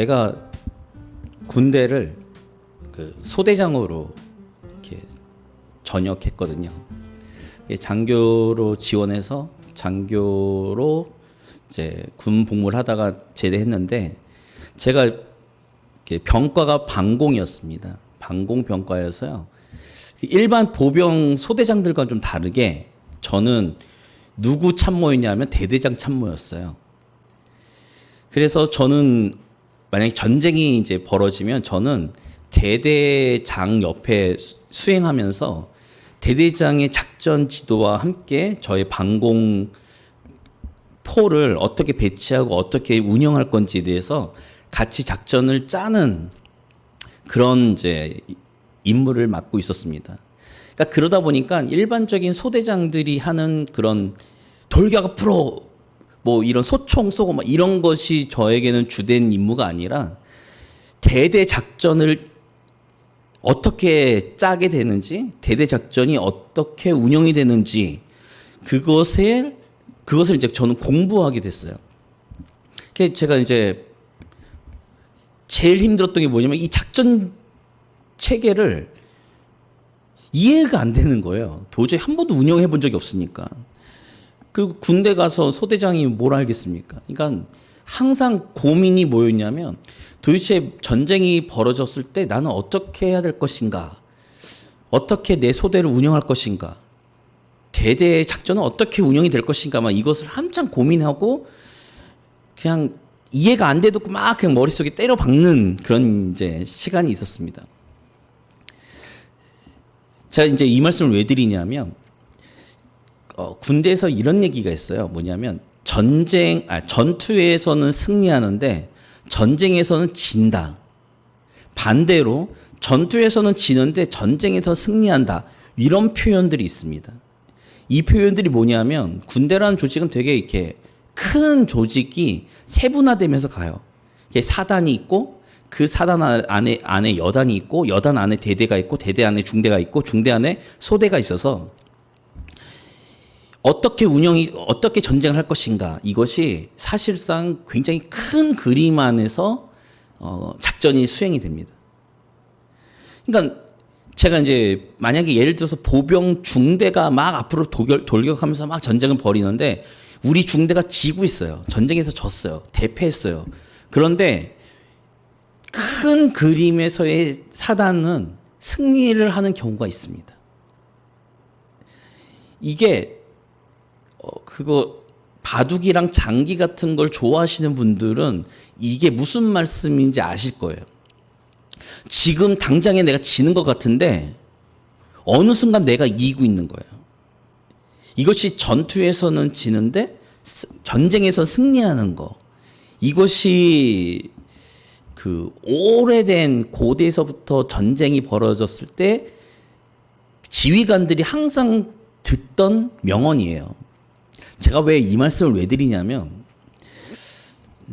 제가 군대를 그 소대장으로 이렇게 전역했거든요. 장교로 지원해서 장교로 이제 군 복무를 하다가 제대했는데, 제가 이렇게 병과가 방공이었습니다. 방공 병과여서요. 일반 보병 소대장들과 좀 다르게 저는 누구 참모였냐면 대대장 참모였어요. 그래서 저는 만약에 전쟁이 이제 벌어지면 저는 대대장 옆에 수행하면서 대대장의 작전 지도와 함께 저의 방공 포를 어떻게 배치하고 어떻게 운영할 건지에 대해서 같이 작전을 짜는 그런 이제 임무를 맡고 있었습니다. 그러니까 그러다 보니까 일반적인 소대장들이 하는 그런 돌격 앞으로 뭐 이런 소총 쏘고 막 이런 것이 저에게는 주된 임무가 아니라, 대대 작전을 어떻게 짜게 되는지, 대대 작전이 어떻게 운영이 되는지, 그것을 이제 저는 공부하게 됐어요. 그래서 제가 이제 제일 힘들었던 게 뭐냐면 이 작전 체계를 이해가 안 되는 거예요. 도저히 한 번도 운영해 본 적이 없으니까. 그리고 군대 가서 소대장이 뭘 알겠습니까? 그러니까 항상 고민이 뭐였냐면, 도대체 전쟁이 벌어졌을 때 나는 어떻게 해야 될 것인가? 어떻게 내 소대를 운영할 것인가? 대대 작전은 어떻게 운영이 될 것인가? 막 이것을 한참 고민하고 그냥 이해가 안 돼도 막 그냥 머릿속에 때려 박는 그런 이제 시간이 있었습니다. 제가 이제 이 말씀을 왜 드리냐면, 군대에서 이런 얘기가 있어요. 뭐냐면 전투에서는 승리하는데 전쟁에서는 진다. 반대로 전투에서는 지는데 전쟁에서 승리한다. 이런 표현들이 있습니다. 이 표현들이 뭐냐면, 군대라는 조직은 되게 이렇게 큰 조직이 세분화되면서 가요. 사단이 있고, 그 사단 안에 여단이 있고, 여단 안에 대대가 있고, 대대 안에 중대가 있고, 중대 안에 소대가 있어서 어떻게 전쟁을 할 것인가, 이것이 사실상 굉장히 큰 그림 안에서 작전이 수행이 됩니다. 그러니까 제가 이제 만약에 예를 들어서 보병 중대가 막 앞으로 돌격하면서 막 전쟁을 벌이는데 우리 중대가 지고 있어요. 전쟁에서 졌어요. 대패했어요. 그런데 큰 그림에서의 사단은 승리를 하는 경우가 있습니다. 이게 그거 바둑이랑 장기 같은 걸 좋아하시는 분들은 이게 무슨 말씀인지 아실 거예요. 지금 당장에 내가 지는 것 같은데 어느 순간 내가 이기고 있는 거예요. 이것이 전투에서는 지는데 전쟁에서 승리하는 거. 이것이 그 오래된 고대에서부터 전쟁이 벌어졌을 때 지휘관들이 항상 듣던 명언이에요. 제가 왜 이 말씀을 왜 드리냐면,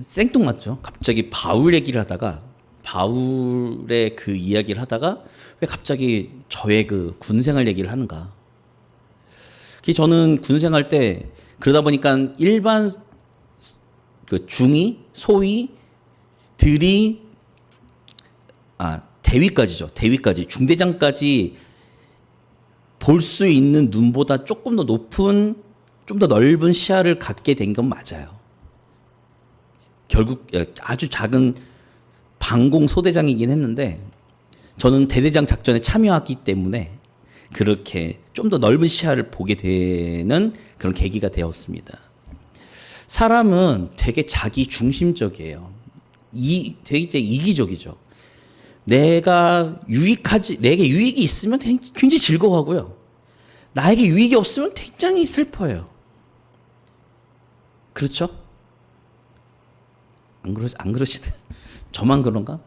생뚱맞죠? 갑자기 바울 얘기를 하다가, 바울의 그 이야기를 하다가 왜 갑자기 저의 그 군생활 얘기를 하는가? 저는 군생활 때 그러다 보니까 일반 그 중위, 소위, 들이, 대위까지죠. 대위까지, 중대장까지 볼 수 있는 눈보다 조금 더 높은, 좀 더 넓은 시야를 갖게 된 건 맞아요. 결국 아주 작은 방공 소대장이긴 했는데 저는 대대장 작전에 참여했기 때문에 그렇게 좀 더 넓은 시야를 보게 되는 그런 계기가 되었습니다. 사람은 되게 자기 중심적이에요. 되게 이제 이기적이죠. 내게 유익이 있으면 굉장히 즐거워하고요. 나에게 유익이 없으면 굉장히 슬퍼요. 그렇죠? 안 그러시네. 저만 그런가?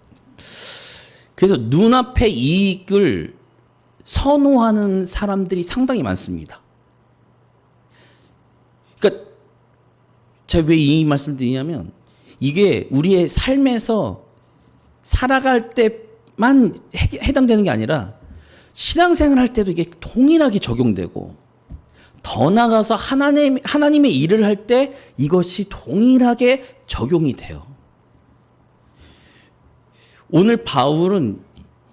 그래서 눈앞의 이익을 선호하는 사람들이 상당히 많습니다. 그러니까 제가 왜 이 말씀을 드리냐면, 이게 우리의 삶에서 살아갈 때만 해당되는 게 아니라 신앙생활 할 때도 이게 동일하게 적용되고, 더 나아가서 하나님의 일을 할 때 이것이 동일하게 적용이 돼요. 오늘 바울은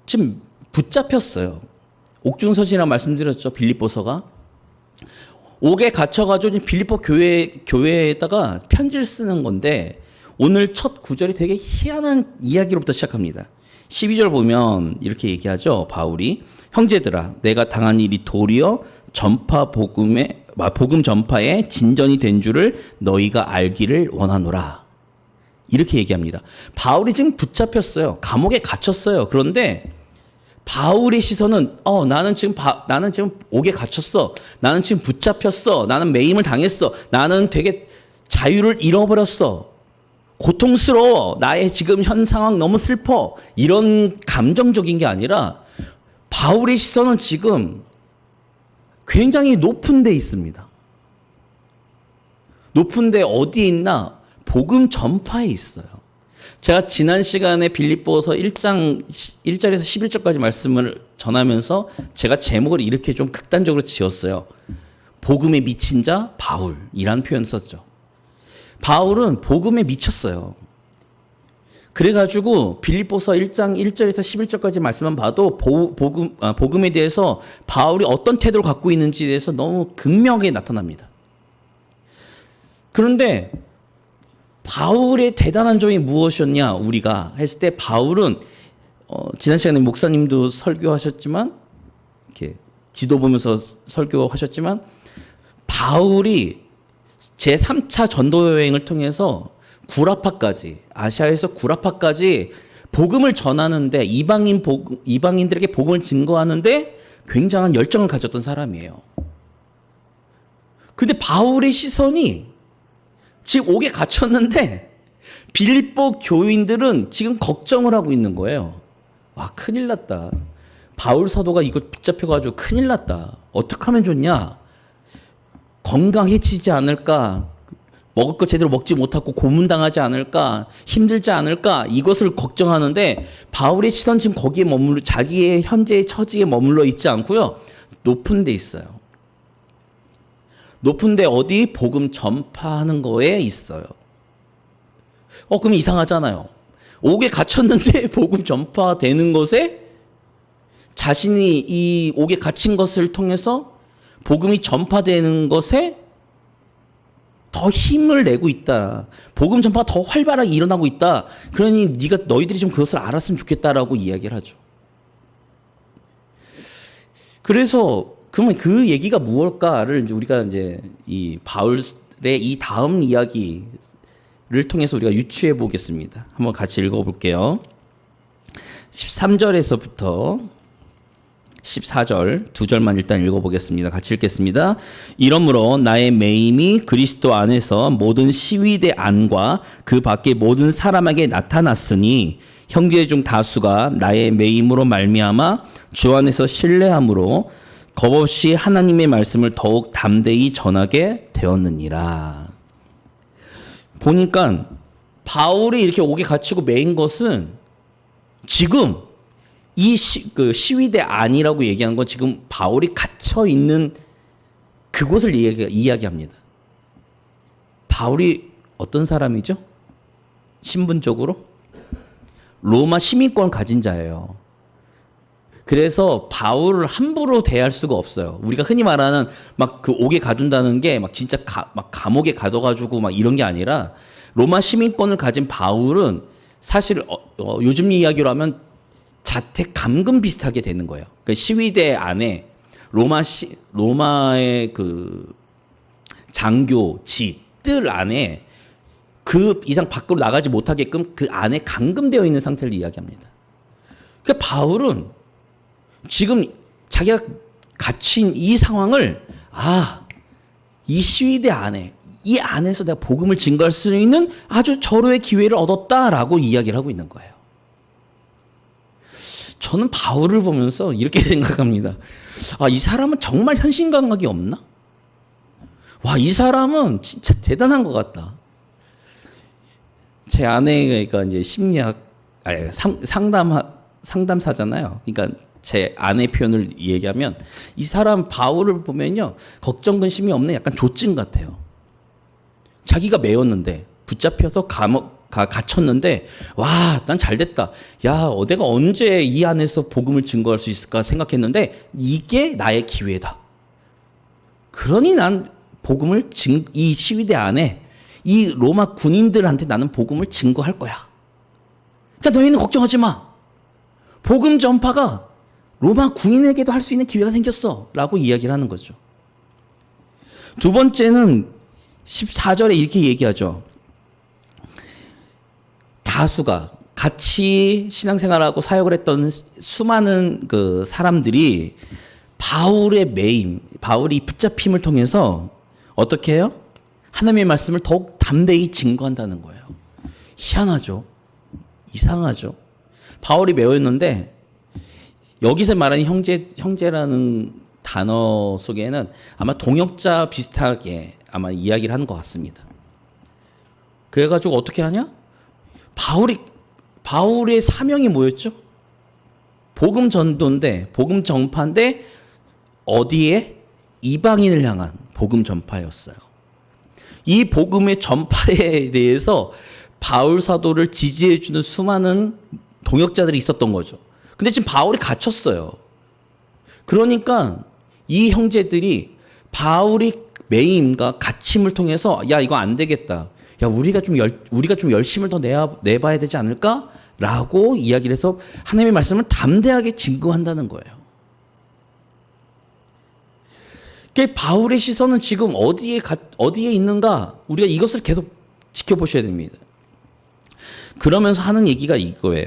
지금 붙잡혔어요. 옥중서신이라고 말씀드렸죠. 빌립보서가. 옥에 갇혀가지고 빌립보 교회에다가 편지를 쓰는 건데 오늘 첫 구절이 되게 희한한 이야기로부터 시작합니다. 12절 보면 이렇게 얘기하죠. 바울이 형제들아 내가 당한 일이 도리어 복음 전파에 진전이 된 줄을 너희가 알기를 원하노라. 이렇게 얘기합니다. 바울이 지금 붙잡혔어요. 감옥에 갇혔어요. 그런데 바울의 시선은 나는 지금 옥에 갇혔어. 나는 지금 붙잡혔어. 나는 매임을 당했어. 나는 되게 자유를 잃어버렸어. 고통스러워. 나의 지금 현 상황 너무 슬퍼. 이런 감정적인 게 아니라 바울의 시선은 지금 굉장히 높은 데 있습니다. 높은 데 어디에 있나? 복음 전파에 있어요. 제가 지난 시간에 빌립보서 1장 1절에서 11절까지 말씀을 전하면서 제가 제목을 이렇게 좀 극단적으로 지었어요. 복음에 미친 자 바울이라는 표현을 썼죠. 바울은 복음에 미쳤어요. 그래가지고 빌립보서 1장 1절에서 11절까지 말씀만 봐도 복음에 대해서 바울이 어떤 태도를 갖고 있는지에 대해서 너무 극명하게 나타납니다. 그런데 바울의 대단한 점이 무엇이었냐 우리가 했을 때 바울은 지난 시간에 목사님도 설교하셨지만 이렇게 지도 보면서 설교하셨지만 바울이 제3차 전도 여행을 통해서 구라파까지 아시아에서 구라파까지 복음을 전하는데 이방인들에게 복음을 증거하는데 굉장한 열정을 가졌던 사람이에요. 그런데 바울의 시선이 지금 옥에 갇혔는데 빌립보 교인들은 지금 걱정을 하고 있는 거예요. 와 큰일 났다. 바울 사도가 이거 붙잡혀가지고 큰일 났다. 어떻게 하면 좋냐. 건강해지지 않을까. 먹을 거 제대로 먹지 못하고 고문당하지 않을까. 힘들지 않을까. 이것을 걱정하는데 바울의 시선 지금 거기에 자기의 현재의 처지에 머물러 있지 않고요. 높은 데 있어요. 높은데 어디? 복음 전파하는 거에 있어요. 그럼 이상하잖아요. 옥에 갇혔는데 복음 전파되는 것에 자신이 이 옥에 갇힌 것을 통해서 복음이 전파되는 것에 더 힘을 내고 있다. 복음 전파가 더 활발하게 일어나고 있다. 그러니 너희들이 좀 그것을 알았으면 좋겠다라고 이야기를 하죠. 그래서 그러면 그 얘기가 무엇일까를 우리가 이제 이 바울의 이 다음 이야기를 통해서 우리가 유추해 보겠습니다. 한번 같이 읽어 볼게요. 13절에서부터 14절 두 절만 일단 읽어 보겠습니다. 같이 읽겠습니다. 이러므로 나의 매임이 그리스도 안에서 모든 시위대 안과 그 밖의 모든 사람에게 나타났으니 형제 중 다수가 나의 매임으로 말미암아 주 안에서 신뢰함으로 겁없이 하나님의 말씀을 더욱 담대히 전하게 되었느니라. 보니까 바울이 이렇게 옥에 갇히고 매인 것은 지금 이 시위대 안이라고 얘기한 건 지금 바울이 갇혀 있는 그곳을 이야기합니다. 바울이 어떤 사람이죠? 신분적으로 로마 시민권을 가진 자예요. 그래서 바울을 함부로 대할 수가 없어요. 우리가 흔히 말하는 막 그 옥에 가둔다는 게 막 진짜 막 감옥에 가둬가지고 막 이런 게 아니라 로마 시민권을 가진 바울은 사실 요즘 이야기로 하면 자택 감금 비슷하게 되는 거예요. 그러니까 시위대 안에 로마의 그 장교 집들 안에 그 이상 밖으로 나가지 못하게끔 그 안에 감금되어 있는 상태를 이야기합니다. 그러니까 바울은 지금 자기가 갇힌 이 상황을 이 시위대 안에 이 안에서 내가 복음을 증거할 수 있는 아주 절호의 기회를 얻었다라고 이야기를 하고 있는 거예요. 저는 바울을 보면서 이렇게 생각합니다. 이 사람은 정말 현신 감각이 없나? 와, 이 사람은 진짜 대단한 것 같다. 제 아내가 이제 심리학 상담사잖아요. 그러니까 제 아내 표현을 얘기하면 이 사람 바울을 보면요 걱정 근심이 없는 약간 조증 같아요. 자기가 매였는데 붙잡혀서 갇혔는데 와, 난 잘됐다. 야, 내가 언제 이 안에서 복음을 증거할 수 있을까 생각했는데 이게 나의 기회다. 그러니 난 복음을 이 시위대 안에 이 로마 군인들한테 나는 복음을 증거할 거야. 그러니까 너희는 걱정하지 마. 복음 전파가 로마 군인에게도 할 수 있는 기회가 생겼어. 라고 이야기를 하는 거죠. 두 번째는 14절에 이렇게 얘기하죠. 다수가 같이 신앙생활하고 사역을 했던 수많은 그 사람들이 바울의 매임, 바울이 붙잡힘을 통해서 어떻게 해요? 하나님의 말씀을 더욱 담대히 증거한다는 거예요. 희한하죠? 이상하죠? 바울이 매였는데 여기서 말하는 형제라는 단어 속에는 아마 동역자 비슷하게 아마 이야기를 하는 것 같습니다. 그래가지고 어떻게 하냐? 바울의 사명이 뭐였죠? 복음 전도인데, 복음 전파인데, 어디에? 이방인을 향한 복음 전파였어요. 이 복음의 전파에 대해서 바울 사도를 지지해주는 수많은 동역자들이 있었던 거죠. 근데 지금 바울이 갇혔어요. 그러니까 이 형제들이 바울이 매임과 갇힘을 통해서 야, 이거 안 되겠다. 야, 우리가 좀 열심을 더 내봐야 되지 않을까? 라고 이야기를 해서 하나님의 말씀을 담대하게 증거한다는 거예요. 바울의 시선은 지금 어디에 있는가? 우리가 이것을 계속 지켜보셔야 됩니다. 그러면서 하는 얘기가 이거예요.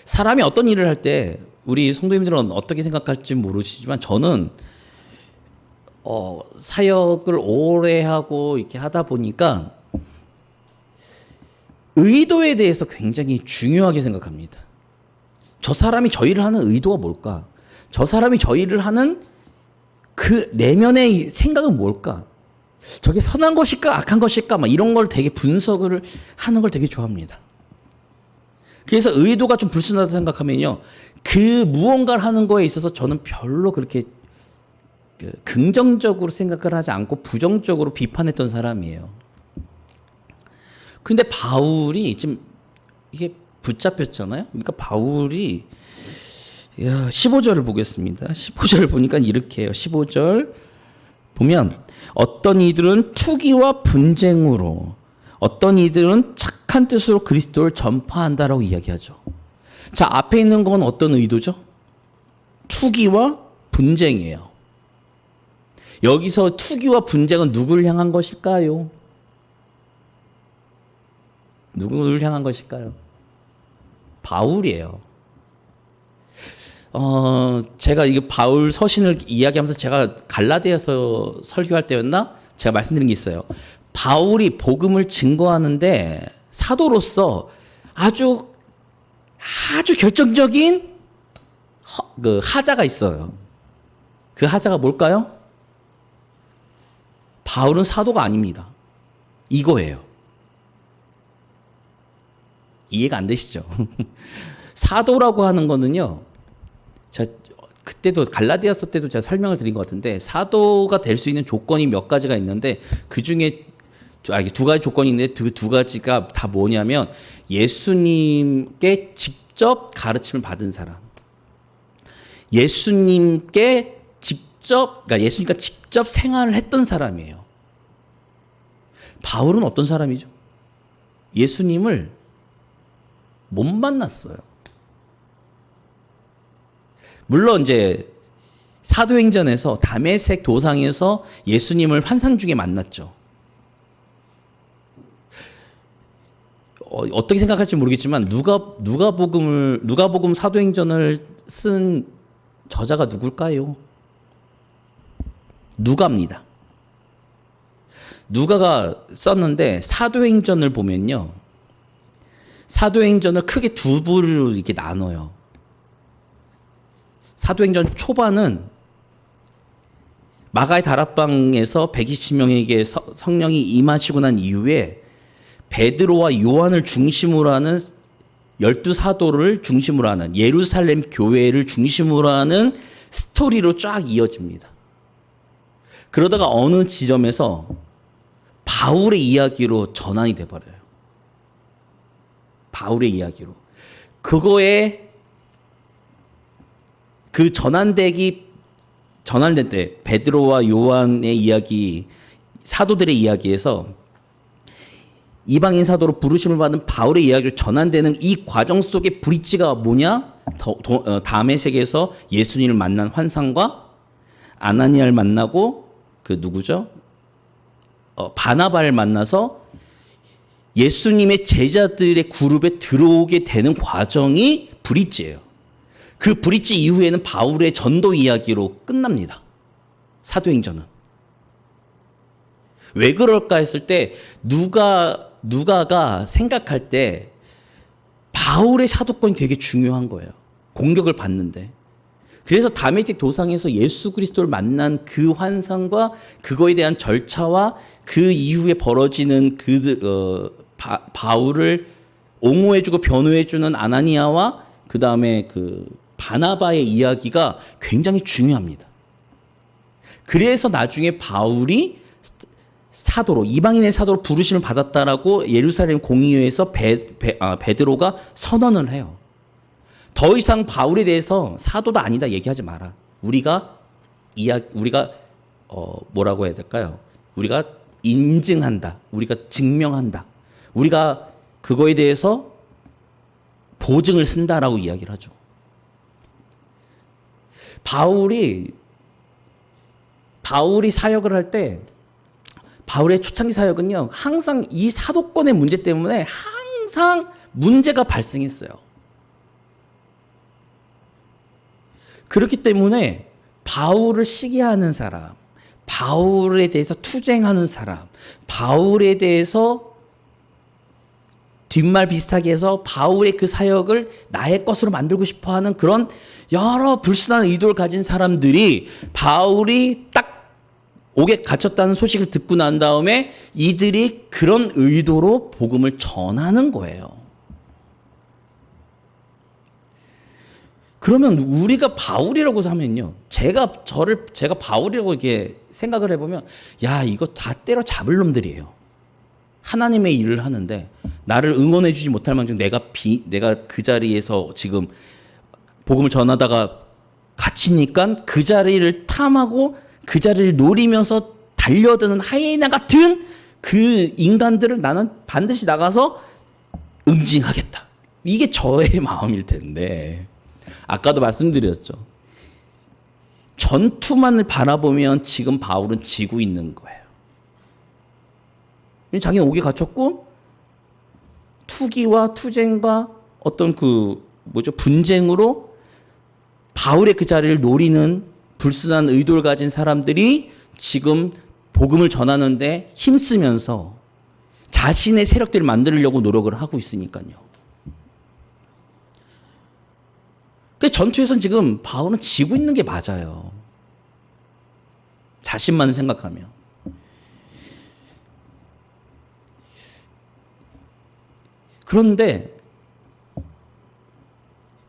사람이 어떤 일을 할 때 우리 성도님들은 어떻게 생각할지 모르시지만 저는 사역을 오래 하고 이렇게 하다 보니까 의도에 대해서 굉장히 중요하게 생각합니다. 저 사람이 저 일을 하는 의도가 뭘까? 저 사람이 저 일을 하는 그 내면의 생각은 뭘까? 저게 선한 것일까? 악한 것일까? 막 이런 걸 되게 분석을 하는 걸 되게 좋아합니다. 그래서 의도가 좀 불순하다 생각하면요. 그 무언가를 하는 거에 있어서 저는 별로 그렇게 긍정적으로 생각을 하지 않고 부정적으로 비판했던 사람이에요. 근데 바울이 지금 이게 붙잡혔잖아요. 그러니까 바울이 15절을 보겠습니다. 15절을 보니까 이렇게 해요. 15절 보면 어떤 이들은 투기와 분쟁으로 어떤 이들은 착한 뜻으로 그리스도를 전파한다라고 이야기하죠. 자, 앞에 있는 건 어떤 의도죠? 투기와 분쟁이에요. 여기서 투기와 분쟁은 누구를 향한 것일까요? 누구를 향한 것일까요? 바울이에요. 제가 이거 바울 서신을 이야기하면서 제가 갈라디아서 설교할 때였나? 제가 말씀드린 게 있어요. 바울이 복음을 증거하는데 사도로서 아주 결정적인 그 하자가 있어요. 그 하자가 뭘까요? 바울은 사도가 아닙니다. 이거예요. 이해가 안 되시죠? 사도라고 하는 거는요. 제가 그때도 갈라디아서 때도 제가 설명을 드린 것 같은데 사도가 될 수 있는 조건이 몇 가지가 있는데 그 중에 두 가지 조건이 있는데 그 두 가지가 다 뭐냐면 예수님께 직접 가르침을 받은 사람, 예수님께 그러니까 예수님과 직접 생활을 했던 사람이에요. 바울은 어떤 사람이죠? 예수님을 못 만났어요. 물론 이제 사도행전에서 다메섹 도상에서 예수님을 환상 중에 만났죠. 어떻게 생각할지 모르겠지만 누가복음 사도행전을 쓴 저자가 누굴까요? 누가입니다. 누가가 썼는데 사도행전을 보면요. 사도행전을 크게 두 부로 이렇게 나눠요. 사도행전 초반은 마가의 다락방에서 120명에게 성령이 임하시고 난 이후에 베드로와 요한을 중심으로 하는 12사도를 중심으로 하는 예루살렘 교회를 중심으로 하는 스토리로 쫙 이어집니다. 그러다가 어느 지점에서 바울의 이야기로 전환이 돼버려요. 바울의 이야기로. 그거에 그 전환될 때 베드로와 요한의 이야기, 사도들의 이야기에서 이방인 사도로 부르심을 받은 바울의 이야기를 전환되는 이 과정 속의 브릿지가 뭐냐? 다음의 세계에서 예수님을 만난 환상과 아나니아를 만나고 그 누구죠? 바나바를 만나서 예수님의 제자들의 그룹에 들어오게 되는 과정이 브릿지예요. 그 브릿지 이후에는 바울의 전도 이야기로 끝납니다. 사도행전은. 왜 그럴까 했을 때 누가가 생각할 때 바울의 사도권이 되게 중요한 거예요. 공격을 받는데. 그래서 다메섹 도상에서 예수 그리스도를 만난 그 환상과 그거에 대한 절차와 그 이후에 벌어지는 바울을 옹호해주고 변호해주는 아나니아와 그 다음에 그 바나바의 이야기가 굉장히 중요합니다. 그래서 나중에 바울이 사도로, 이방인의 사도로 부르심을 받았다라고 예루살렘 공의회에서 베드로가 선언을 해요. 더 이상 바울에 대해서 사도다 아니다 얘기하지 마라. 우리가 뭐라고 해야 될까요? 우리가 인증한다. 우리가 증명한다. 우리가 그거에 대해서 보증을 쓴다라고 이야기를 하죠. 바울이 사역을 할 때 바울의 초창기 사역은요, 항상 이 사도권의 문제 때문에 항상 문제가 발생했어요. 그렇기 때문에 바울을 시기하는 사람, 바울에 대해서 투쟁하는 사람, 바울에 대해서 뒷말 비슷하게 해서 바울의 그 사역을 나의 것으로 만들고 싶어 하는 그런 여러 불순한 의도를 가진 사람들이 바울이 딱 옥에 갇혔다는 소식을 듣고 난 다음에 이들이 그런 의도로 복음을 전하는 거예요. 그러면 우리가 바울이라고 하면요, 제가 바울이라고 이렇게 생각을 해보면, 야, 이거 다 때려잡을 놈들이에요. 하나님의 일을 하는데 나를 응원해주지 못할 망정 내가 그 자리에서 지금 복음을 전하다가 갇히니까 그 자리를 탐하고 그 자리를 노리면서 달려드는 하이에나 같은 그 인간들을 나는 반드시 나가서 응징하겠다. 이게 저의 마음일 텐데, 아까도 말씀드렸죠. 전투만을 바라보면 지금 바울은 지고 있는 거예요. 자기는 옥에 갇혔고 투기와 투쟁과 어떤 분쟁으로 바울의 그 자리를 노리는 불순한 의도를 가진 사람들이 지금 복음을 전하는데 힘쓰면서 자신의 세력들을 만들려고 노력을 하고 있으니까요. 그래서 전투에서는 지금 바울은 지고 있는 게 맞아요. 자신만을 생각하면. 그런데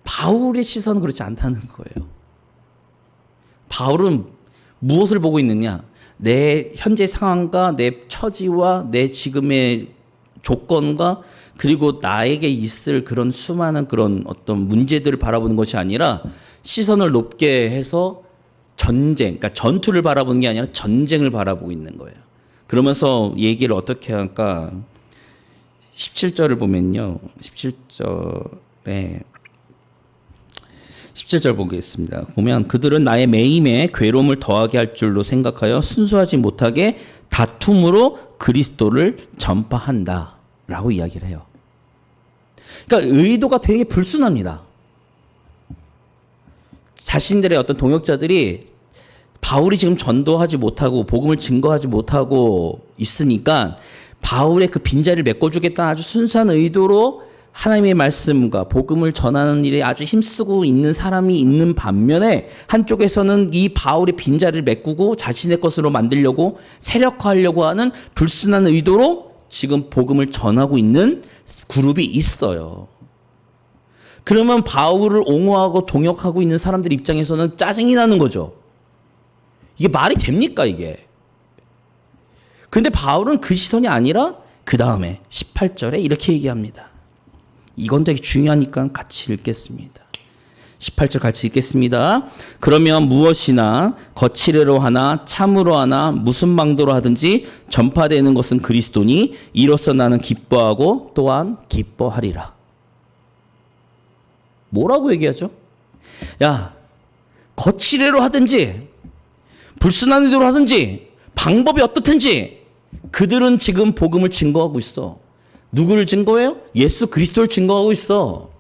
바울의 시선은 그렇지 않다는 거예요. 바울은 무엇을 보고 있느냐? 내 현재 상황과 내 처지와 내 지금의 조건과 그리고 나에게 있을 그런 수많은 그런 어떤 문제들을 바라보는 것이 아니라 시선을 높게 해서 그러니까 전투를 바라보는 게 아니라 전쟁을 바라보고 있는 거예요. 그러면서 얘기를 어떻게 할까? 17절을 보면요. 17절 보겠습니다. 보면 그들은 나의 매임에 괴로움을 더하게 할 줄로 생각하여 순수하지 못하게 다툼으로 그리스도를 전파한다 라고 이야기를 해요. 그러니까 의도가 되게 불순합니다. 자신들의 어떤 동역자들이 바울이 지금 전도하지 못하고 복음을 증거하지 못하고 있으니까 바울의 그 빈자리를 메꿔주겠다는 아주 순수한 의도로 하나님의 말씀과 복음을 전하는 일에 아주 힘쓰고 있는 사람이 있는 반면에 한쪽에서는 이 바울의 빈자리를 메꾸고 자신의 것으로 만들려고 세력화하려고 하는 불순한 의도로 지금 복음을 전하고 있는 그룹이 있어요. 그러면 바울을 옹호하고 동역하고 있는 사람들 입장에서는 짜증이 나는 거죠. 이게 말이 됩니까 이게? 근데 바울은 그 시선이 아니라 그 다음에 18절에 이렇게 얘기합니다. 이건 되게 중요하니까 같이 읽겠습니다. 18절 같이 읽겠습니다. 그러면 무엇이나 거칠애로 하나 참으로 하나 무슨 방도로 하든지 전파되는 것은 그리스도니 이로써 나는 기뻐하고 또한 기뻐하리라. 뭐라고 얘기하죠? 야, 거칠애로 하든지 불순한 의도로 하든지 방법이 어떻든지 그들은 지금 복음을 증거하고 있어. 누구를 증거해요? 예수 그리스도를 증거하고 있어.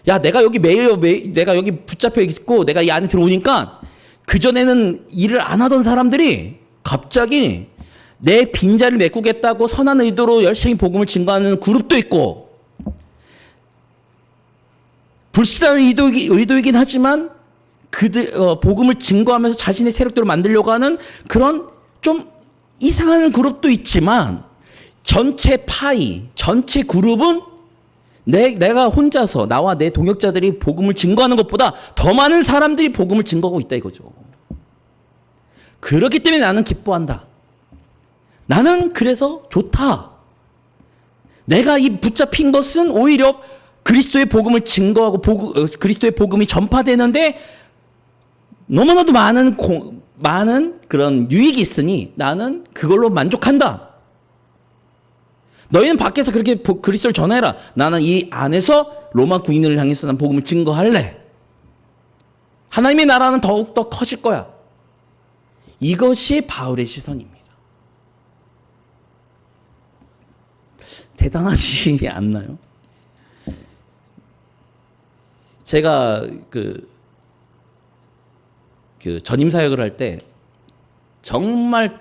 야, 내가 여기 내가 여기 붙잡혀 있고 내가 이 안에 들어오니까 그전에는 일을 안 하던 사람들이 갑자기 내 빈자리를 메꾸겠다고 선한 의도로 열심히 복음을 증거하는 그룹도 있고, 불순한 의도이긴 하지만 그들 복음을 증거하면서 자신의 세력들을 만들려고 하는 그런 좀 이상한 그룹도 있지만, 전체 파이, 전체 그룹은 내가 혼자서 나와 내 동역자들이 복음을 증거하는 것보다 더 많은 사람들이 복음을 증거하고 있다 이거죠. 그렇기 때문에 나는 기뻐한다. 나는 그래서 좋다. 내가 이 붙잡힌 것은 오히려 그리스도의 복음을 증거하고 그리스도의 복음이 전파되는데 너무나도 많은 그런 유익이 있으니 나는 그걸로 만족한다. 너희는 밖에서 그렇게 그리스도를 전해라. 나는 이 안에서 로마 군인을 향해서 난 복음을 증거할래. 하나님의 나라는 더욱더 커질 거야. 이것이 바울의 시선입니다. 대단하지 않나요? 제가 그 전임 사역을 할 때 정말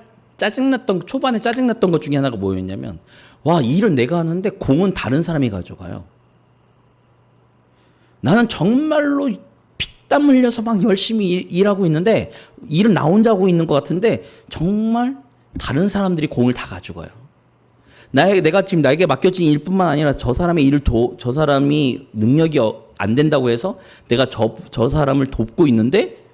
초반에 짜증났던 것 중에 하나가 뭐였냐면, 와, 이 일은 내가 하는데 공은 다른 사람이 가져가요. 나는 정말로 피땀 흘려서 막 열심히 일하고 있는데, 일은 나 혼자 하고 있는 것 같은데 정말 다른 사람들이 공을 다 가져가요. 내가 지금 나에게 맡겨진 일뿐만 아니라 저 사람의 저 사람이 능력이 안 된다고 해서 내가 저 사람을 돕고 있는데,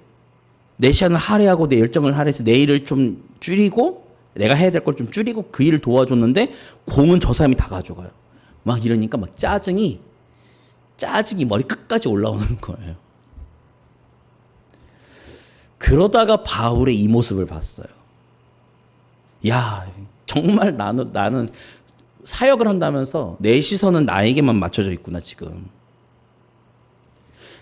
내 시간을 할애하고 내 열정을 할애해서 내 일을 좀 줄이고 내가 해야 될 걸 좀 줄이고 그 일을 도와줬는데 공은 저 사람이 다 가져가요. 막 이러니까 막 짜증이 머리 끝까지 올라오는 거예요. 그러다가 바울의 이 모습을 봤어요. 야, 정말 나는 사역을 한다면서 내 시선은 나에게만 맞춰져 있구나 지금.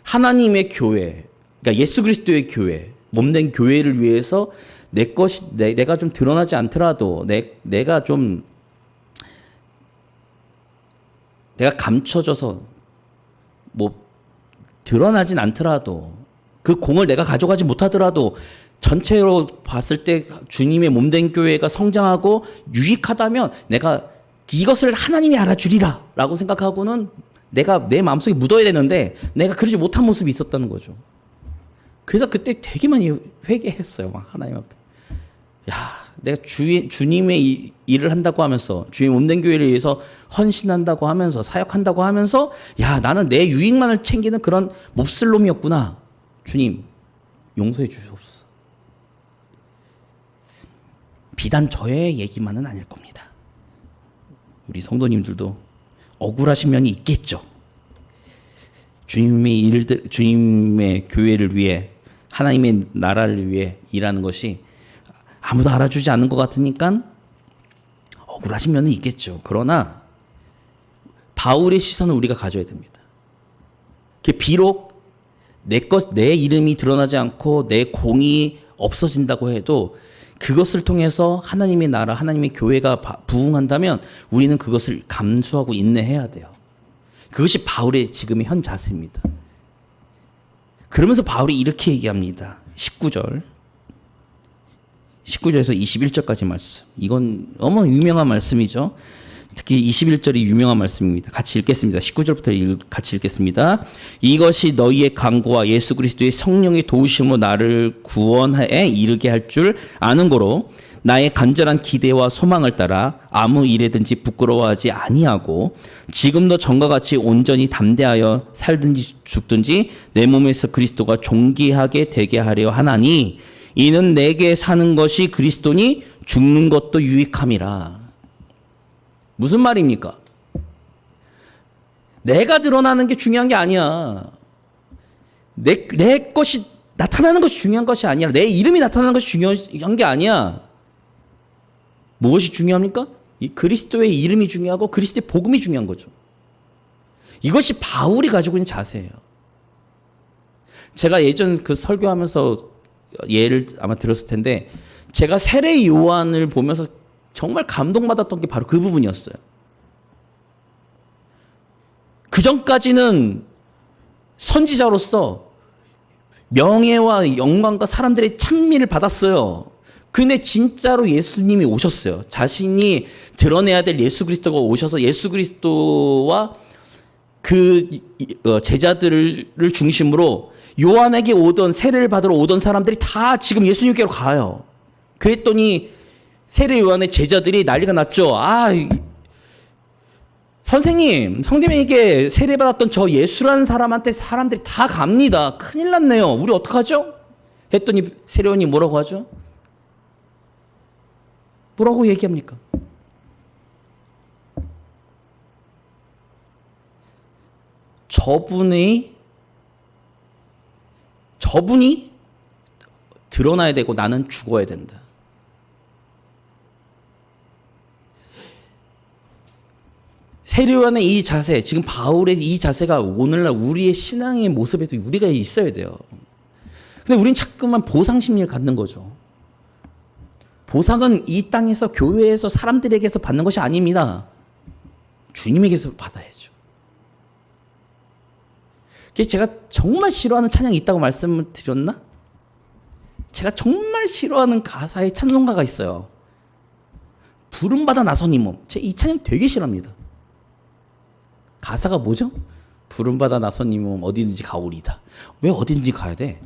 하나님의 교회, 그러니까 예수 그리스도의 교회, 몸된 교회를 위해서 내가 좀 드러나지 않더라도 내가 감춰져서 뭐 드러나진 않더라도 그 공을 내가 가져가지 못하더라도 전체로 봤을 때 주님의 몸된 교회가 성장하고 유익하다면 내가 이것을 하나님이 알아주리라 라고 생각하고는 내가 내 마음속에 묻어야 되는데 내가 그러지 못한 모습이 있었다는 거죠. 그래서 그때 되게 많이 회개했어요. 막 하나님 앞에. 야, 내가 주님의 일을 한다고 하면서 주의 몸된 교회를 위해서 헌신한다고 하면서 사역한다고 하면서 야, 나는 내 유익만을 챙기는 그런 몹쓸 놈이었구나. 주님 용서해 주시옵소서. 비단 저의 얘기만은 아닐 겁니다. 우리 성도님들도 억울하신 면이 있겠죠. 주님의 교회를 위해, 하나님의 나라를 위해 일하는 것이 아무도 알아주지 않는 것 같으니까 억울하신 면은 있겠죠. 그러나 바울의 시선은 우리가 가져야 됩니다. 비록 내 이름이 드러나지 않고 내 공이 없어진다고 해도 그것을 통해서 하나님의 나라, 하나님의 교회가 부흥한다면 우리는 그것을 감수하고 인내해야 돼요. 그것이 바울의 지금의 현 자세입니다. 그러면서 바울이 이렇게 얘기합니다. 19절에서 21절까지 말씀. 이건 너무 유명한 말씀이죠. 특히 21절이 유명한 말씀입니다. 같이 읽겠습니다. 19절부터 같이 읽겠습니다. 이것이 너희의 강구와 예수 그리스도의 성령의 도우심으로 나를 구원에 이르게 할 줄 아는 거로 나의 간절한 기대와 소망을 따라 아무 일에든지 부끄러워하지 아니하고 지금도 전과 같이 온전히 담대하여 살든지 죽든지 내 몸에서 그리스도가 존귀하게 되게 하려 하나니 이는 내게 사는 것이 그리스도니 죽는 것도 유익함이라. 무슨 말입니까? 내가 드러나는 게 중요한 게 아니야. 내 것이 나타나는 것이 중요한 것이 아니라 내 이름이 나타나는 것이 중요한 게 아니야. 무엇이 중요합니까? 이 그리스도의 이름이 중요하고 그리스도의 복음이 중요한 거죠. 이것이 바울이 가지고 있는 자세예요. 제가 예전 그 설교하면서 예를 아마 들었을 텐데 제가 세례 요한을 보면서 정말 감동받았던 게 바로 그 부분이었어요. 그 전까지는 선지자로서 명예와 영광과 사람들의 찬미를 받았어요. 근데 진짜로 예수님이 오셨어요. 자신이 드러내야 될 예수 그리스도가 오셔서 예수 그리스도와 그 제자들을 중심으로 요한에게 오던 세례를 받으러 오던 사람들이 다 지금 예수님께로 가요. 그랬더니 세례 요한의 제자들이 난리가 났죠. 선생님, 성대명에게 세례받았던 저 예수라는 사람한테 사람들이 다 갑니다. 큰일 났네요. 우리 어떡하죠? 했더니 세례 요한이 뭐라고 하죠? 뭐라고 얘기합니까? 저분이 드러나야 되고 나는 죽어야 된다. 세례 요한의 이 자세, 지금 바울의 이 자세가 오늘날 우리의 신앙의 모습에도 우리가 있어야 돼요. 근데 우린 자꾸만 보상 심리를 갖는 거죠. 보상은 이 땅에서 교회에서 사람들에게서 받는 것이 아닙니다. 주님에게서 받아야죠. 그래서 제가 정말 싫어하는 찬양이 있다고 말씀을 드렸나? 제가 정말 싫어하는 가사의 찬송가가 있어요. 부름받아 나선 이 몸. 제가 이 찬양 되게 싫어합니다. 가사가 뭐죠? 부름받아 나선 이 몸 어디든지 가오리다. 왜 어디든지 가야 돼?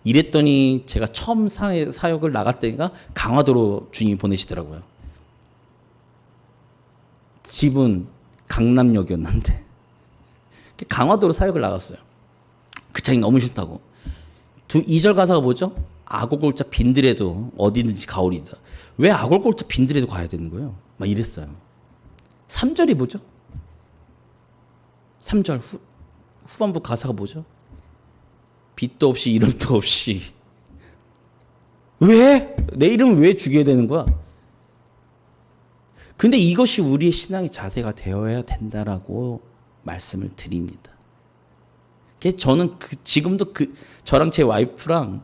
이랬더니 제가 처음 사역을 나갈 때가 강화도로 주님이 보내시더라고요. 집은 강남역이었는데 강화도로 사역을 나갔어요. 그 창이 너무 싫다고. 2절 가사가 뭐죠? 아골골자 빈들에도 어디든지 가오리다. 왜 아골골자 빈들에도 가야 되는 거예요? 막 이랬어요. 3절이 뭐죠? 3절 후반부 가사가 뭐죠? 빛도 없이 이름도 없이. 왜? 내 이름 왜 죽여야 되는 거야? 근데 이것이 우리의 신앙의 자세가 되어야 된다라고 말씀을 드립니다. 저는 지금도 저랑 제 와이프랑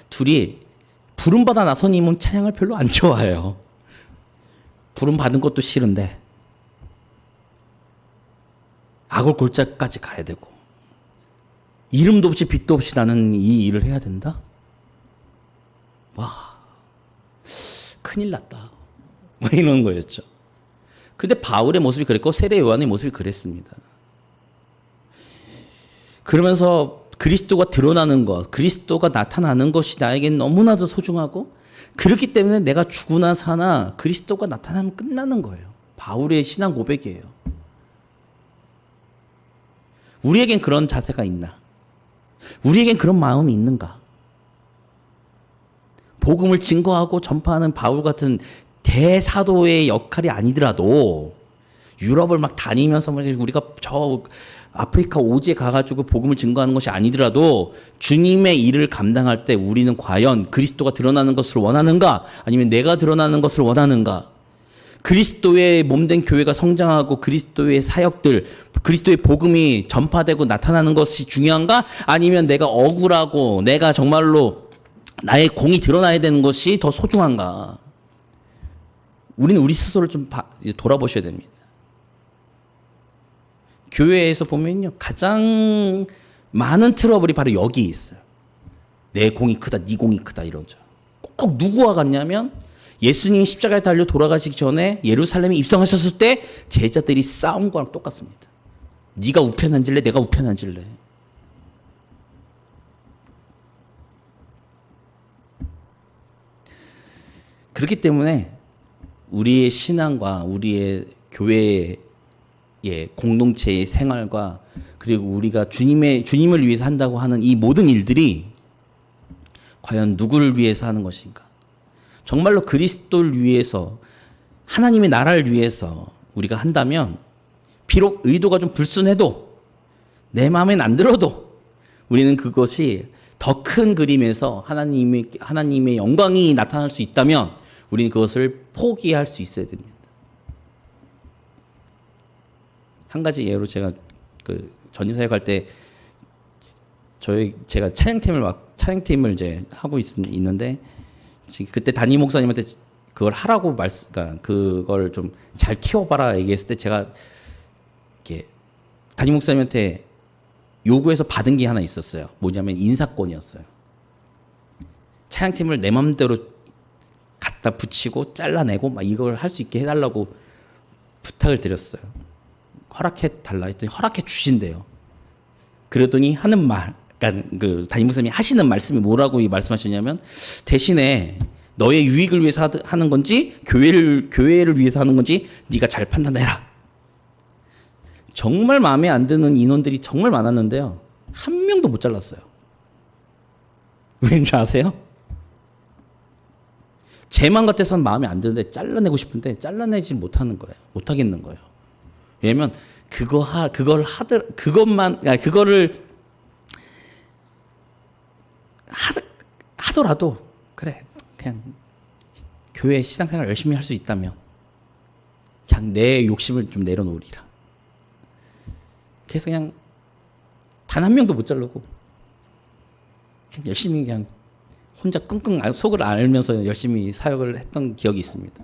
둘이 부름받아 나선님은 찬양을 별로 안 좋아해요. 부름받은 것도 싫은데 악을 골짜까지 가야 되고 이름도 없이 빛도 없이 나는 이 일을 해야 된다? 와, 큰일 났다. 뭐 이런 거였죠. 근데 바울의 모습이 그랬고 세례 요한의 모습이 그랬습니다. 그러면서 그리스도가 드러나는 것, 그리스도가 나타나는 것이 나에겐 너무나도 소중하고 그렇기 때문에 내가 죽으나 사나 그리스도가 나타나면 끝나는 거예요. 바울의 신앙 고백이에요. 우리에겐 그런 자세가 있나? 우리에겐 그런 마음이 있는가? 복음을 증거하고 전파하는 바울 같은 대사도의 역할이 아니더라도 유럽을 막 다니면서 우리가 저 아프리카 오지에 가가지고 복음을 증거하는 것이 아니더라도 주님의 일을 감당할 때 우리는 과연 그리스도가 드러나는 것을 원하는가? 아니면 내가 드러나는 것을 원하는가? 그리스도의 몸된 교회가 성장하고 그리스도의 사역들, 그리스도의 복음이 전파되고 나타나는 것이 중요한가? 아니면 내가 억울하고 내가 정말로 나의 공이 드러나야 되는 것이 더 소중한가? 우리는 우리 스스로를 좀 돌아보셔야 됩니다. 교회에서 보면요, 가장 많은 트러블이 바로 여기 있어요. 내 공이 크다, 네 공이 크다 이러죠. 꼭 누구와 같냐면 예수님이 십자가에 달려 돌아가시기 전에 예루살렘에 입성하셨을 때 제자들이 싸운 거랑 똑같습니다. 네가 우편 앉을래, 내가 우편 앉을래. 그렇기 때문에 우리의 신앙과 우리의 교회의 공동체의 생활과 그리고 우리가 주님을 위해서 한다고 하는 이 모든 일들이 과연 누구를 위해서 하는 것인가? 정말로 그리스도를 위해서 하나님의 나라를 위해서 우리가 한다면 비록 의도가 좀 불순해도 내 마음엔 안 들어도 우리는 그것이 더 큰 그림에서 하나님의 영광이 나타날 수 있다면 우리는 그것을 포기할 수 있어야 됩니다. 한 가지 예로 제가 그 전임 사역할 때 제가 찬양팀을 이제 하고 있는데 그때 담임 목사님한테 그걸 하라고 그러니까 그걸 좀 잘 키워봐라 얘기했을 때 제가 이렇게 담임 목사님한테 요구해서 받은 게 하나 있었어요. 뭐냐면 인사권이었어요. 찬양팀을 내 맘대로 갖다 붙이고 잘라내고 막 이걸 할 수 있게 해달라고 부탁을 드렸어요. 허락해 달라 했더니 허락해 주신대요. 그랬더니 하는 말, 그러니까 그 담임 목사님이 하시는 말씀이 뭐라고 말씀하셨냐면 대신에 너의 유익을 위해서 하는 건지 교회를 위해서 하는 건지 네가 잘 판단해라. 정말 마음에 안 드는 인원들이 정말 많았는데요. 한 명도 못 잘랐어요. 왜인 줄 아세요? 제 마음 같아서는 마음에 안 드는데 잘라내고 싶은데 잘라내지 못하는 거예요. 못하겠는 거예요. 왜냐면 그거를 하더라도 그래 그냥 교회 신앙생활 열심히 할 수 있다면 그냥 내 욕심을 좀 내려놓으리라. 그래서 그냥 단 한 명도 못 자르고 그냥 열심히 그냥 혼자 끙끙 속을 앓으면서 열심히 사역을 했던 기억이 있습니다.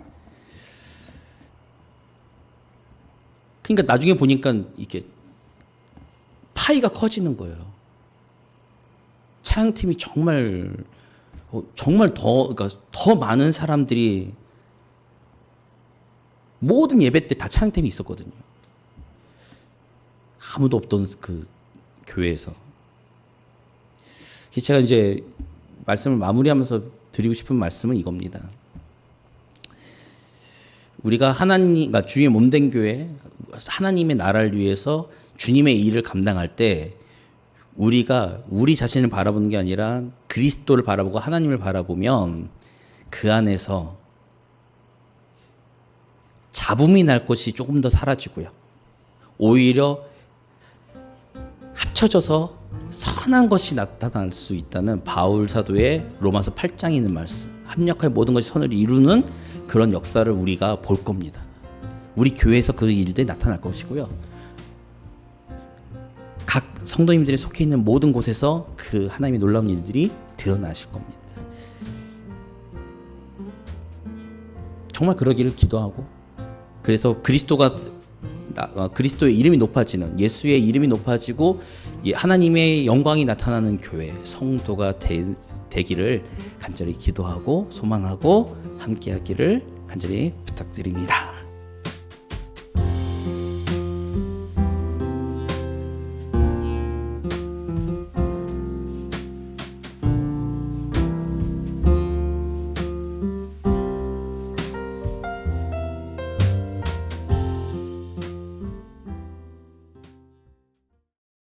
그러니까 나중에 보니까 이게 파이가 커지는 거예요. 찬양팀이 정말 그러니까 더 많은 사람들이 모든 예배 때 다 찬양팀이 있었거든요. 아무도 없던 그 교회에서. 제가 이제 말씀을 마무리하면서 드리고 싶은 말씀은 이겁니다. 우리가 그러니까 주님의 몸된 교회, 하나님의 나라를 위해서 주님의 일을 감당할 때 우리가 우리 자신을 바라보는 게 아니라 그리스도를 바라보고 하나님을 바라보면 그 안에서 잡음이 날 것이 조금 더 사라지고요. 오히려 합쳐져서 선한 것이 나타날 수 있다는 바울 사도의 로마서 8장에 있는 말씀. 합력하여 모든 것이 선을 이루는 그런 역사를 우리가 볼 겁니다. 우리 교회에서 그 일들이 나타날 것이고요. 각 성도님들이 속해 있는 모든 곳에서 그 하나님의 놀라운 일들이 드러나실 겁니다. 정말 그러기를 기도하고 그래서 그리스도의 이름이 높아지는 예수의 이름이 높아지고 하나님의 영광이 나타나는 교회 성도가 되기를 간절히 기도하고 소망하고 함께하기를 간절히 부탁드립니다.